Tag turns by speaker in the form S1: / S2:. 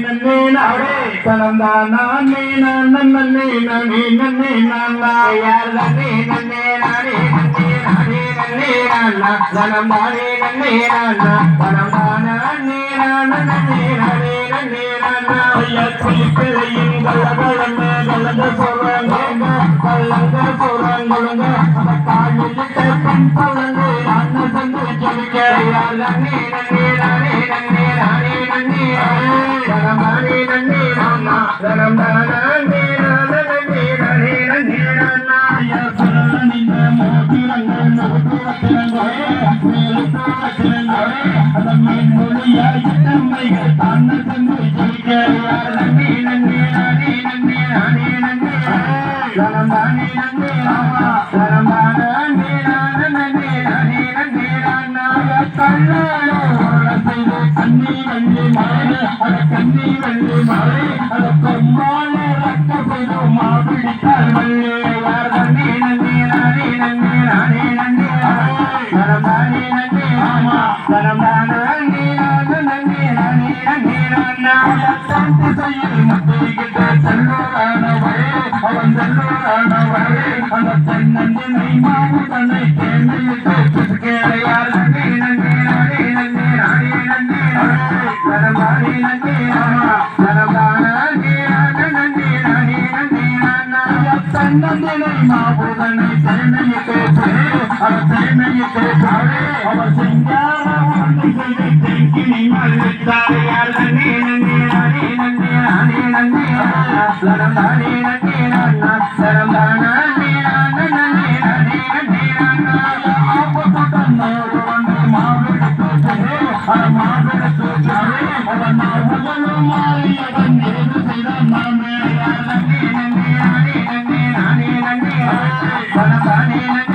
S1: நன்னே நாடே தனந்தா நானே நன்னே நானே நன்னே நானா யார் நன்னே நன்னே நானே நன்னே நானே நன்னே நானா தனந்தானே நன்னே நானா தனந்தா நானே நானே நன்னே நானே நன்னே நானா ஐயா கிளிப்பிள்ளையின் கலகலமே கலந்த சொல்றாங்க கலங்க சொல்றாங்க அந்த காலில் பெண் பழங்கு அண்ணன் சென்று ஜெபிக்க யார் நன்னே நன்னே நானே நன்னே நானே நன்னே தனமானே நன்னே நானா தனந்தானே நானே நன்னே நானே நன்னே நானா ஐயா சொல்லனிந்த மோதிரங்கள் மோதிரங்கள் மேலுத்திரங்கள் அதன் மேல் மொழியாய் நம்மைகள் தான சென்று ஜெபிக்க யார் நன்னே நன்னே நானே நன்னே நானே நன்னே தனமானே நன்னே நானா தனமானே நானே நன்னே நானே நன்னே நானா கண்ணாளோ செய்து கண்ணி வெள்ளி மழை அத கண்ணி வெள்ளி மழை அத கொம்பால ரத்த செய்து மாபிடித்தால் வள்ளி யார் நன்னே நன்னே நானே நன்னே நானே நன்னே தனமானே நன்னே ஆமா தனமானே நானே நன்னே நானே நன்னே நானா தன் திசையில் முத்திக்கிட்ட செல்லூரானவரே அவன் செல்லூரானவரே அந்த தென்னந்தினை மாவுதனை தேர்ந்தெடுத்து யார் நன்னே நன்னே நானே நன்னே நானே நன்னே தனமானே நன்னே ஆமா தனமானே நானே நன்னே நானே நன்னே நானா தன்னந்தினை மாவுதனை தேர்ந்தெடுத்து அவர் தேர்ந்தெடுத்து அவர் செஞ்சார ஒன்று செய்து தெங்கினி மல்லித்தார் யார் நன்னே நன்னே நானே நன்னே நானே நன்னே தனமானே நன்னே நானா தனமானே நானே நன்னே நானே நன்னே நானா ஆப்பத்துடன் வந்து மாவெடுத்து மாவெடுத்து அவன் மாவலும் மாறி அவன் ஏது செய்தான் நாமே யார் நன்னே நன்னே நானே நன்னே நானே நன்னே தனமானே நன்னே